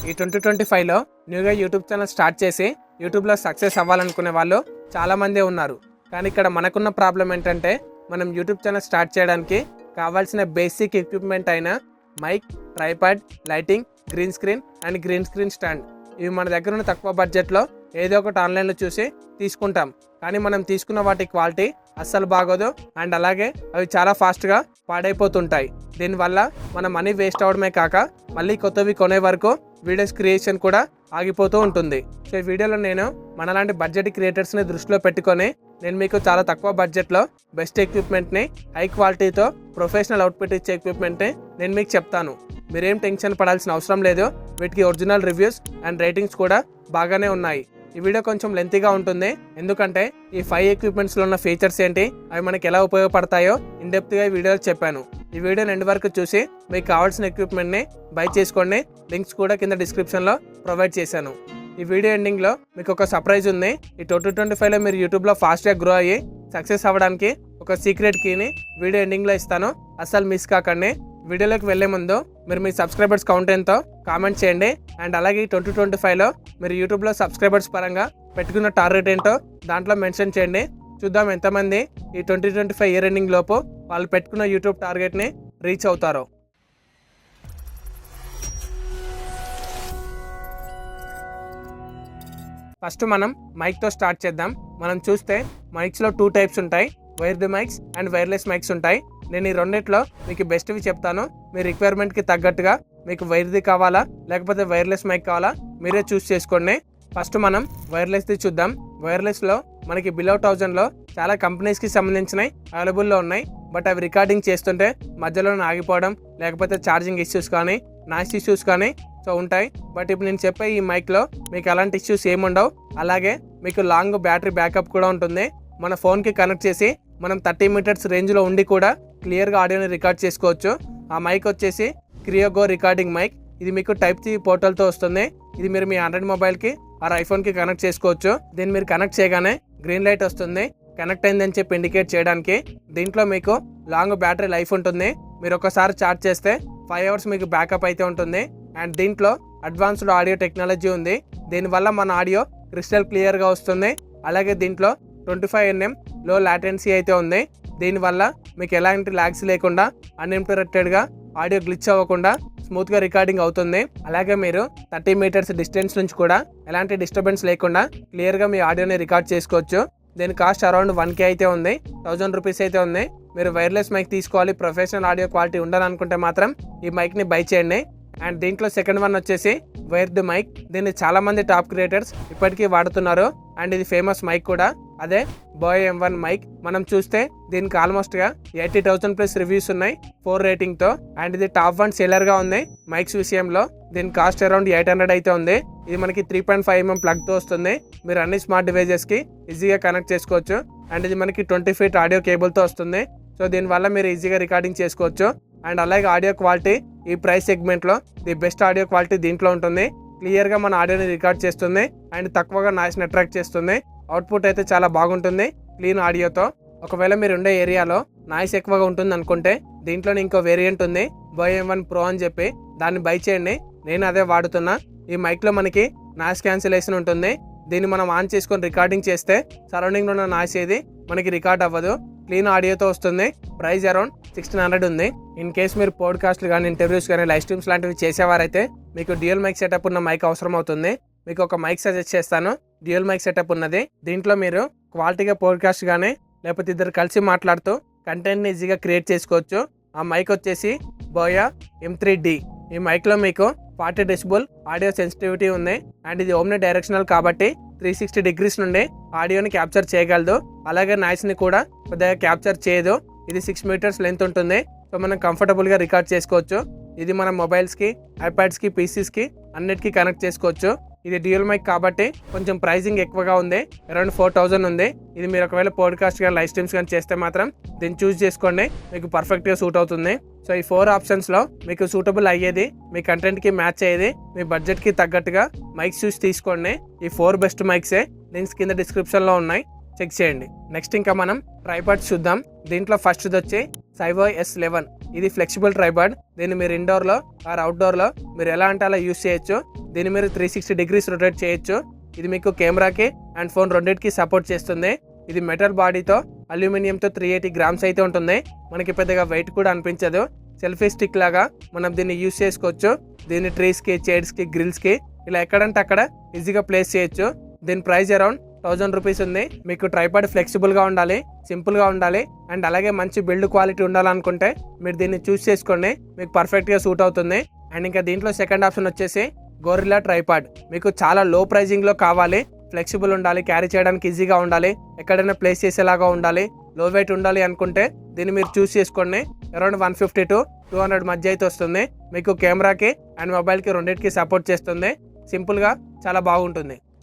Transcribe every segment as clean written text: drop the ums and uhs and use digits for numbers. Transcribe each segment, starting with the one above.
ఈ 2025లో న్యూగా YouTube channel start చేసి యూట్యూబ్లో సక్సెస్ అవ్వాలనుకునే వాళ్ళు చాలామందే ఉన్నారు. కానీ ఇక్కడ మనకున్న ప్రాబ్లం ఏంటంటే మనం యూట్యూబ్ ఛానల్ స్టార్ట్ చేయడానికి కావాల్సిన బేసిక్ ఎక్విప్మెంట్ అయిన mic, tripod, lighting, green screen stand ఇవి మన దగ్గర ఉన్న తక్కువ బడ్జెట్లో ఏదో ఒకటి ఆన్లైన్లో చూసి తీసుకుంటాం. కానీ మనం తీసుకున్న వాటి క్వాలిటీ అస్సలు బాగోదు అండ్ అలాగే అవి చాలా ఫాస్ట్గా పాడైపోతుంటాయి. దీనివల్ల మన మనీ వేస్ట్ అవడమే కాక మళ్ళీ కొత్తవి కొనే వరకు వీడియోస్ క్రియేషన్ కూడా ఆగిపోతూ ఉంటుంది. సో ఈ వీడియోలో నేను మనలాంటి బడ్జెట్ క్రియేటర్స్ని దృష్టిలో పెట్టుకొని నేను మీకు చాలా తక్కువ బడ్జెట్లో బెస్ట్ ఎక్విప్మెంట్ని హై క్వాలిటీతో ప్రొఫెషనల్ అవుట్పుట్ ఇచ్చే ఎక్విప్మెంట్ని నేను మీకు చెప్తాను. మీరేం టెన్షన్ పడాల్సిన అవసరం లేదు. వీటికి ఒరిజినల్ రివ్యూస్ అండ్ రేటింగ్స్ కూడా బాగానే ఉన్నాయి. ఈ వీడియో కొంచెం లెంతీగా ఉంటుంది ఎందుకంటే ఈ 5 ఎక్విప్మెంట్స్లో ఉన్న ఫీచర్స్ ఏంటి, అవి మనకి ఎలా ఉపయోగపడతాయో ఇన్డెప్త్గా ఈ వీడియోలో చెప్పాను. ఈ వీడియోని ఎండ్ వరకు చూసి మీకు కావాల్సిన ఎక్విప్మెంట్ని బై చేసుకోండి. లింక్స్ కూడా కింద డిస్క్రిప్షన్లో ప్రొవైడ్ చేశాను. ఈ వీడియో ఎండింగ్లో మీకు ఒక సర్ప్రైజ్ ఉంది. ఈ 2025లో మీరు యూట్యూబ్లో ఫాస్ట్గా గ్రో అయ్యి సక్సెస్ అవ్వడానికి ఒక సీక్రెట్ కీని వీడియో ఎండింగ్లో ఇస్తాను. అస్సలు మిస్ కాకండి. వీడియోలోకి వెళ్లే ముందు మీరు మీ సబ్స్క్రైబర్స్ కౌంట్ ఎంతో కామెంట్ చేయండి. అండ్ అలాగే 2025లో మీరు యూట్యూబ్లో సబ్స్క్రైబర్స్ పరంగా పెట్టుకున్న టార్గెట్ ఏంటో దాంట్లో మెన్షన్ చేయండి. చూద్దాం ఎంతమంది ఈ 2025 ఇయర్ ఎండింగ్ లోపు వాళ్ళు పెట్టుకున్న యూట్యూబ్ టార్గెట్ని రీచ్ అవుతారో. ఫస్ట్ మనం మైక్తో స్టార్ట్ చేద్దాం. మనం చూస్తే మైక్స్లో 2 టైప్స్ ఉంటాయి, wired mics and wireless mics ఉంటాయి. నేను ఈ రెండిట్లో మీకు బెస్ట్వి చెప్తాను. మీ రిక్వైర్మెంట్కి తగ్గట్టుగా మీకు వైర్ది కావాలా లేకపోతే వైర్లెస్ మైక్ కావాలా మీరే చూస్ చేసుకోండి. ఫస్ట్ మనం వైర్లెస్ది చూద్దాం. వైర్లెస్లో మనకి బిలో 1000లో చాలా కంపెనీస్కి సంబంధించినవి అవైలబుల్లో ఉన్నాయి. బట్ అవి రికార్డింగ్ చేస్తుంటే మధ్యలో ఆగిపోవడం లేకపోతే ఛార్జింగ్ ఇష్యూస్ కానీ నాయిస్ ఇష్యూస్ కానీ సో ఉంటాయి. బట్ ఇప్పుడు నేను చెప్పే ఈ మైక్లో మీకు అలాంటి ఇష్యూస్ ఏముండవు. అలాగే మీకు లాంగ్ బ్యాటరీ బ్యాకప్ కూడా ఉంటుంది. మన ఫోన్కి కనెక్ట్ చేసి మనం 30 మీటర్స్ రేంజ్లో ఉండి కూడా క్లియర్గా ఆడియోని రికార్డ్ చేసుకోవచ్చు. ఆ మైక్ వచ్చేసి క్రియోగో రికార్డింగ్ మైక్. ఇది మీకు టైప్ సి పోర్టల్తో వస్తుంది. ఇది మీరు మీ ఆండ్రాయిడ్ మొబైల్కి ఆ ఐఫోన్కి కనెక్ట్ చేసుకోవచ్చు. దీన్ని మీరు కనెక్ట్ చేయగానే గ్రీన్ లైట్ వస్తుంది కనెక్ట్ అయిందని చెప్పి ఇండికేట్ చేయడానికి. దీంట్లో మీకు లాంగ్ బ్యాటరీ లైఫ్ ఉంటుంది. మీరు ఒకసారి ఛార్జ్ చేస్తే 5 అవర్స్ మీకు బ్యాకప్ అయితే ఉంటుంది. అండ్ దీంట్లో అడ్వాన్స్డ్ ఆడియో టెక్నాలజీ ఉంది. దీనివల్ల మన ఆడియో క్రిస్టల్ క్లియర్గా వస్తుంది. అలాగే దీంట్లో 25 nm లో లాటెన్సీ అయితే ఉంది. దీనివల్ల మీకు ఎలాంటి ల్యాగ్స్ లేకుండా అన్ఇంటరప్టెడ్గా ఆడియో గ్లిచ్ అవ్వకుండా స్మూత్గా రికార్డింగ్ అవుతుంది. అలాగే మీరు 30 మీటర్స్ డిస్టెన్స్ నుంచి కూడా ఎలాంటి డిస్టర్బెన్స్ లేకుండా క్లియర్గా మీ ఆడియోని రికార్డ్ చేసుకోవచ్చు. దీని కాస్ట్ అరౌండ్ 1K అయితే ఉంది, 1000 రూపీస్ అయితే ఉంది. మీరు వైర్లెస్ మైక్ తీసుకోవాలి, ప్రొఫెషనల్ ఆడియో క్వాలిటీ ఉండాలనుకుంటే మాత్రం ఈ మైక్ని బై చేయండి. అండ్ దీంట్లో సెకండ్ వన్ వచ్చేసి వైర్డ్ మైక్. దీన్ని చాలా మంది టాప్ క్రియేటర్స్ ఇప్పటికీ వాడుతున్నారు. అండ్ ఇది ఫేమస్ మైక్ కూడా, అదే బోయ్ M1 మైక్. మనం చూస్తే దీనికి ఆల్మోస్ట్గా 80,000+ రివ్యూస్ ఉన్నాయి 4 రేటింగ్తో. అండ్ ఇది టాప్ 1 సెల్లర్గా ఉంది మైక్స్ విషయంలో. దీని కాస్ట్ అరౌండ్ 800 అయితే ఉంది. ఇది మనకి 3.5 mm ప్లగ్తో వస్తుంది. మీరు అన్ని స్మార్ట్ డివైజెస్కి ఈజీగా కనెక్ట్ చేసుకోవచ్చు. అండ్ ఇది మనకి 20 feet ఆడియో కేబుల్తో వస్తుంది. సో దీనివల్ల మీరు ఈజీగా రికార్డింగ్ చేసుకోవచ్చు. అండ్ అలాగే ఆడియో క్వాలిటీ ఈ ప్రైస్ సెగ్మెంట్లో ది బెస్ట్ ఆడియో క్వాలిటీ దీంట్లో ఉంటుంది. క్లియర్గా మన ఆడియోని రికార్డ్ చేస్తుంది అండ్ తక్కువగా నాయిస్ని అట్రాక్ట్ చేస్తుంది. అవుట్పుట్ అయితే చాలా బాగుంటుంది క్లీన్ ఆడియోతో. ఒకవేళ మీరు ఉండే ఏరియాలో నాయిస్ ఎక్కువగా ఉంటుంది అనుకుంటే దీంట్లోనే ఇంకో వేరియంట్ ఉంది బోయ్ M1 Pro అని చెప్పి, దాన్ని బై చేయండి. నేను అదే వాడుతున్నా. ఈ మైక్లో మనకి నాయిస్ క్యాన్సిలేషన్ ఉంటుంది. దీన్ని మనం ఆన్ చేసుకొని రికార్డింగ్ చేస్తే సరౌండింగ్లో ఉన్న నాయిస్ ఏది మనకి రికార్డ్ అవ్వదు, క్లీన్ ఆడియోతో వస్తుంది. ప్రైస్ అరౌండ్ 1600 ఉంది. ఇన్ కేస్ మీరు పోడ్కాస్ట్లు కానీ ఇంటర్వ్యూస్ కానీ లైవ్ స్ట్రీమ్స్ లాంటివి చేసేవారైతే మీకు డ్యూయల్ మైక్ సెటప్ ఉన్న మైక్ అవసరం అవుతుంది. మీకు ఒక మైక్ సజెస్ట్ చేస్తాను, డ్యూయల్ మైక్ సెటప్ ఉన్నది. దీంట్లో మీరు క్వాలిటీగా పోడ్కాస్ట్ కానీ లేకపోతే ఇద్దరు కలిసి మాట్లాడుతూ కంటెంట్ని ఈజీగా క్రియేట్ చేసుకోవచ్చు. ఆ మైక్ వచ్చేసి బోయా M3D. ఈ మైక్లో మీకు 40 decibel ఆడియో సెన్సిటివిటీ ఉంది. అండ్ ఇది ఓమ్ని డైరెక్షనల్ కాబట్టి 360 degrees నుండి ఆడియోని క్యాప్చర్ చేయగలదు. అలాగే నాయిస్ని కూడా పెద్దగా క్యాప్చర్ చేయదు. ఇది 6 meters లెంత్ ఉంటుంది. సో మనం కంఫర్టబుల్గా రికార్డ్ చేసుకోవచ్చు. ఇది మన మొబైల్స్కి, ఐప్యాడ్స్కి, పీసీస్కి అన్నిటికీ కనెక్ట్ చేసుకోవచ్చు. ఇది డ్యూయల్ మైక్ కాబట్టి కొంచెం ప్రైజింగ్ ఎక్కువగా ఉంది, అరౌండ్ 4000 ఉంది. ఇది మీరు ఒకవేళ పోడ్కాస్ట్ కానీ లైవ్ స్ట్రీమ్స్ కానీ చేస్తే మాత్రం దీన్ని చూస్ చేసుకోండి, మీకు పర్ఫెక్ట్గా సూట్ అవుతుంది. సో ఈ 4 ఆప్షన్స్లో మీకు సూటబుల్ అయ్యేది, మీ కంటెంట్కి మ్యాచ్ అయ్యేది, మీ బడ్జెట్కి తగ్గట్టుగా మైక్స్ చూసి తీసుకోండి. ఈ 4 బెస్ట్ మైక్సే. లింక్స్ కింద డిస్క్రిప్షన్లో ఉన్నాయి. చెక్ చేయండి. నెక్స్ట్ ఇంకా మనం ట్రైపాడ్స్ చూద్దాం. దీంట్లో ఫస్ట్ వచ్చి సైవో S11. ఇది ఫ్లెక్సిబుల్ ట్రైపాడ్. దీన్ని మీరు ఇండోర్లో ఆర్ అవుట్డోర్లో మీరు ఎలా అంటే అలా యూస్ చేయొచ్చు. దీన్ని మీరు 360 degrees రొటేట్ చేయొచ్చు. ఇది మీకు కెమెరాకి అండ్ ఫోన్ రెండింటికి సపోర్ట్ చేస్తుంది. ఇది మెటల్ బాడీతో అల్యూమినియంతో 380 grams అయితే ఉంటుంది. మనకి పెద్దగా వెయిట్ కూడా అనిపించదు. సెల్ఫీ స్టిక్ లాగా మనం దీన్ని యూస్ చేసుకోవచ్చు. దీన్ని ట్రీస్కి, చైర్స్కి, గ్రిల్స్కి ఇలా ఎక్కడంటే అక్కడ ఈజీగా ప్లేస్ చేయొచ్చు. దీని ప్రైస్ అరౌండ్ 1000 రూపీస్ ఉంది. మీకు ట్రైపాడ్ ఫ్లెక్సిబుల్గా ఉండాలి, సింపుల్గా ఉండాలి అండ్ అలాగే మంచి బిల్డ్ క్వాలిటీ ఉండాలనుకుంటే మీరు దీన్ని చూస్ చేసుకోండి. మీకు పర్ఫెక్ట్గా సూట్ అవుతుంది. అండ్ ఇంకా దీంట్లో సెకండ్ ఆప్షన్ వచ్చేసి గొరిల్లా ట్రైపాడ్. మీకు చాలా లో ప్రైజింగ్లో కావాలి, ఫ్లెక్సిబుల్ ఉండాలి, క్యారీ చేయడానికి ఈజీగా ఉండాలి, ఎక్కడైనా ప్లేస్ చేసేలాగా ఉండాలి, లో వెయిట్ ఉండాలి అనుకుంటే దీన్ని మీరు చూస్ చేసుకోండి. అరౌండ్ 150 to 200 మధ్య అయితే వస్తుంది. మీకు కెమెరాకి అండ్ మొబైల్కి రెండింటికి సపోర్ట్ చేస్తుంది. సింపుల్గా చాలా బాగుంటుంది.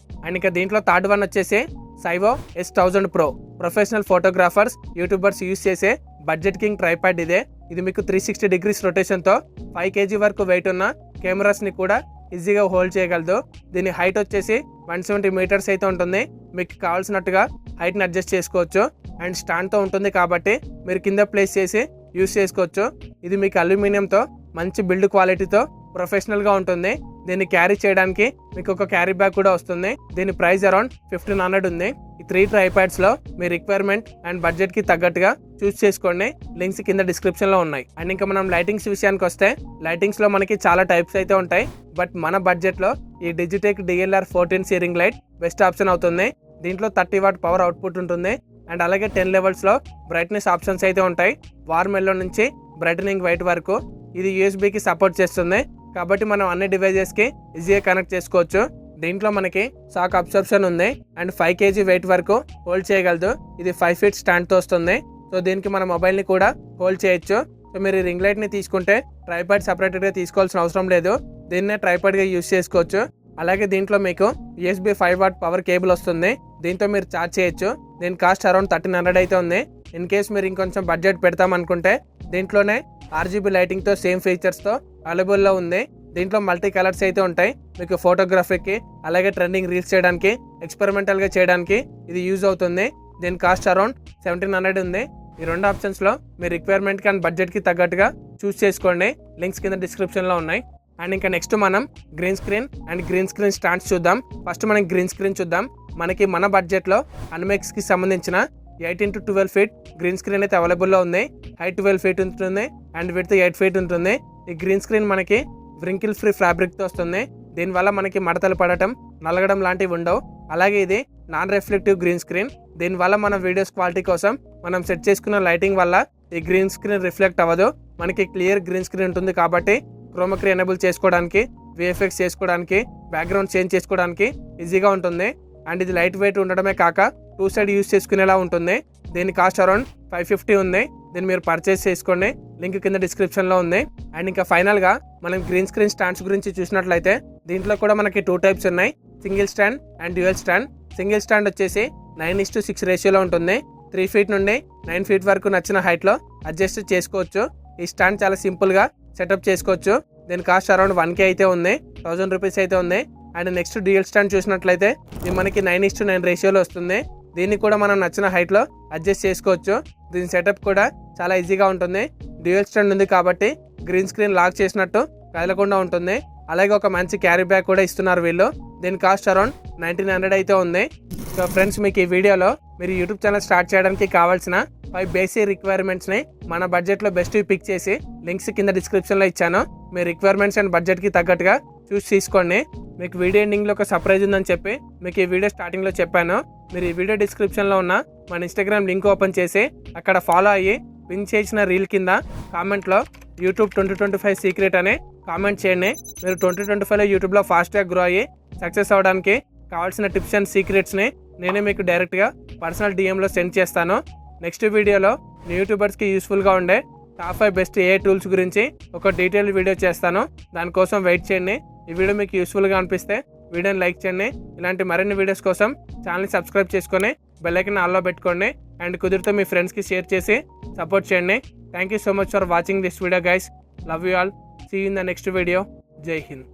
అండ్ ఇంకా దీంట్లో థర్డ్ వన్ వచ్చేసి సైవో S1000 Pro. Professional photographers, YouTubers use చేసే బడ్జెట్ కింగ్ ట్రైపాడ్ ఇదే. ఇది మీకు 360 degrees రొటేషన్తో 5 kg వరకు వెయిట్ ఉన్న కెమెరాస్ని కూడా ఈజీగా హోల్డ్ చేయగలదు. దీని హైట్ వచ్చేసి 170 meters అయితే ఉంటుంది. మీకు కావాల్సినట్టుగా హైట్ని అడ్జస్ట్ చేసుకోవచ్చు. అండ్ స్టాండ్తో ఉంటుంది కాబట్టి మీరు కింద ప్లేస్ చేసి యూస్ చేసుకోవచ్చు. ఇది మీకు అల్యూమినియంతో మంచి బిల్డ్ క్వాలిటీతో ప్రొఫెషనల్గా ఉంటుంది. దీన్ని క్యారీ చేయడానికి మీకు ఒక క్యారీ బ్యాగ్ కూడా వస్తుంది. దీని ప్రైస్ అరౌండ్ 1500 ఉంది. ఈ 3 ట్రైపాడ్స్లో మీ రిక్వైర్మెంట్ అండ్ బడ్జెట్కి తగ్గట్టుగా చూస్ చేసుకోండి. లింక్స్ కింద డిస్క్రిప్షన్లో ఉన్నాయి. అండ్ ఇంకా మనం లైటింగ్స్ విషయానికి వస్తే లైటింగ్స్లో మనకి చాలా టైప్స్ అయితే ఉంటాయి. బట్ మన బడ్జెట్లో ఈ Digitek DLR 14 searing light best option అవుతుంది. దీంట్లో 30 watt పవర్ అవుట్పుట్ ఉంటుంది. అండ్ అలాగే 10 levelsలో బ్రైట్నెస్ ఆప్షన్స్ అయితే ఉంటాయి. వార్మ్ ఎల్లో నుంచి బ్రైటనింగ్ వైట్ వరకు. ఇది USB-కి సపోర్ట్ చేస్తుంది కాబట్టి మనం అన్ని డివైజెస్కి ఈజీగా కనెక్ట్ చేసుకోవచ్చు. దీంట్లో మనకి షాక్ అబ్సర్ప్షన్ ఉంది అండ్ 5 kg వెయిట్ వరకు హోల్డ్ చేయగలదు. ఇది 5 feet స్టాండ్తో వస్తుంది. సో దీనికి మన మొబైల్ని కూడా హోల్డ్ చేయొచ్చు. సో మీరు రింగ్ లైట్ని తీసుకుంటే ట్రైపాడ్ సపరేట్గా తీసుకోవాల్సిన అవసరం లేదు. దీన్నే ట్రైపాడ్గా యూస్ చేసుకోవచ్చు. అలాగే దీంట్లో మీకు USB 5 watt పవర్ కేబుల్ వస్తుంది. దీంతో మీరు ఛార్జ్ చేయొచ్చు. దీని కాస్ట్ అరౌండ్ 1300 అయితే ఉంది. ఇన్ కేస్ మీరు ఇంకొంచెం బడ్జెట్ పెడతామనుకుంటే దీంట్లోనే RGB లైటింగ్తో సేమ్ ఫీచర్స్తో అవైలబుల్లో ఉంది. దీంట్లో మల్టీ కలర్స్ అయితే ఉంటాయి. మీకు ఫోటోగ్రఫీకి అలాగే ట్రెండింగ్ రీల్స్ చేయడానికి, ఎక్స్పెరిమెంటల్గా చేయడానికి ఇది యూజ్ అవుతుంది. దీని కాస్ట్ అరౌండ్ 1700 ఉంది. ఈ రెండు ఆప్షన్స్లో మీ రిక్వైర్మెంట్కి అండ్ బడ్జెట్కి తగ్గట్టుగా చూస్ చేసుకోండి. లింక్స్ కింద డిస్క్రిప్షన్లో ఉన్నాయి. అండ్ ఇంకా నెక్స్ట్ మనం గ్రీన్ స్క్రీన్ స్టాండ్స్ చూద్దాం. ఫస్ట్ మనం గ్రీన్ స్క్రీన్ చూద్దాం. మనకి మన బడ్జెట్లో అన్మెక్స్కి సంబంధించిన 18 to 12 feet గ్రీన్ స్క్రీన్ అయితే అవైలబుల్లో ఉంది. హైట్ 12 feet ఉంటుంది అండ్ విడ్త్ 8 feet ఉంటుంది. ఈ గ్రీన్ స్క్రీన్ మనకి వ్రింకిల్ ఫ్రీ ఫ్యాబ్రిక్తో వస్తుంది. దీనివల్ల మనకి మడతలు పడటం, నలగడం లాంటివి ఉండవు. అలాగే ఇది నాన్ రిఫ్లెక్టివ్ గ్రీన్ స్క్రీన్. దీనివల్ల మన వీడియోస్ క్వాలిటీ కోసం మనం సెట్ చేసుకున్న లైటింగ్ వల్ల ఈ గ్రీన్ స్క్రీన్ రిఫ్లెక్ట్ అవ్వదు. మనకి క్లియర్ గ్రీన్ స్క్రీన్ ఉంటుంది కాబట్టి క్రోమాకీ ఎనేబుల్ చేసుకోవడానికి, VFX చేసుకోవడానికి, బ్యాక్గ్రౌండ్ చేంజ్ చేసుకోవడానికి ఈజీగా ఉంటుంది. అండ్ ఇది లైట్ వెయిట్ ఉండడమే కాక 2 side యూస్ చేసుకునేలా ఉంటుంది. దీని కాస్ట్ అరౌండ్ 550 ఉంది. దీన్ని మీరు పర్చేస్ చేసుకోండి. లింక్ కింద డిస్క్రిప్షన్లో ఉంది. అండ్ ఇంకా ఫైనల్గా మనం గ్రీన్ స్క్రీన్ స్టాండ్స్ గురించి చూసినట్లయితే దీంట్లో కూడా మనకి 2 types ఉన్నాయి. Single stand and dual stand. Single stand వచ్చేసి 9:6 రేషియోలో ఉంటుంది. 3 feet నుండి 9 feet వరకు నచ్చిన హైట్లో అడ్జస్ట్ చేసుకోవచ్చు. ఈ స్టాండ్ చాలా సింపుల్గా సెటప్ చేసుకోవచ్చు. దీని కాస్ట్ అరౌండ్ 1K అయితే ఉంది. 1000 రూపీస్ అయితే ఉంది. అండ్ నెక్స్ట్ డ్యూయల్ స్టాండ్ చూసినట్లయితే ఇది మనకి 9:9 రేషియోలో వస్తుంది. దీన్ని కూడా మనం నచ్చిన హైట్లో అడ్జస్ట్ చేసుకోవచ్చు. దీని సెటప్ కూడా చాలా ఈజీగా ఉంటుంది. డ్యూయల్ స్టాండ్ ఉంది కాబట్టి గ్రీన్ స్క్రీన్ లాక్ చేసినట్టు కదలకుండా ఉంటుంది. అలాగే ఒక మంచి క్యారీ బ్యాగ్ కూడా ఇస్తున్నారు వీళ్ళు. దీని కాస్ట్ అరౌండ్ 1900 అయితే ఉంది. సో ఫ్రెండ్స్, మీకు ఈ వీడియోలో మీరు యూట్యూబ్ ఛానల్ స్టార్ట్ చేయడానికి కావాల్సిన 5 బేసిక్ రిక్వైర్మెంట్స్ని మన బడ్జెట్లో బెస్ట్ పిక్ చేసి లింక్స్ కింద డిస్క్రిప్షన్లో ఇచ్చాను. మీ రిక్వైర్మెంట్స్ అండ్ బడ్జెట్కి తగ్గట్టుగా చూసి తీసుకోండి. మీకు వీడియో ఎండింగ్లో ఒక సర్ప్రైజ్ ఉందని చెప్పి మీకు ఈ వీడియో స్టార్టింగ్లో చెప్పాను. మీరు ఈ వీడియో డిస్క్రిప్షన్లో ఉన్న మన ఇన్స్టాగ్రామ్ లింక్ ఓపెన్ చేసి అక్కడ ఫాలో అయ్యి పిన్ చేసిన రీల్ కింద కామెంట్లో యూట్యూబ్ 2025 సీక్రెట్ అని కామెంట్ చేయండి. మీరు 2025లో యూట్యూబ్లో ఫాస్ట్గా గ్రో అయ్యి సక్సెస్ అవ్వడానికి కావాల్సిన టిప్స్ అండ్ సీక్రెట్స్ని నేనే మీకు డైరెక్ట్గా పర్సనల్ DMలో సెండ్ చేస్తాను. నెక్స్ట్ వీడియోలో యూట్యూబర్స్కి యూస్ఫుల్గా ఉండే టాప్ 5 బెస్ట్ AI టూల్స్ గురించి ఒక డీటెయిల్డ్ వీడియో చేస్తాను. దానికోసం వెయిట్ చేయండి. ఈ వీడియో మీకు యూస్ఫుల్గా అనిపిస్తే వీడియోని లైక్ చేయండి. ఇలాంటి మరిన్ని వీడియోస్ కోసం ఛానల్ని సబ్స్క్రైబ్ చేసుకొని బెల్ ఐకాన్ ఆల్లో పెట్టుకోండి. అండ్ కుదిరితే మీ ఫ్రెండ్స్కి షేర్ చేసి సపోర్ట్ చేయండి. Thank you so much for watching this video guys. Love you all. See you in the next video. Jai Hind.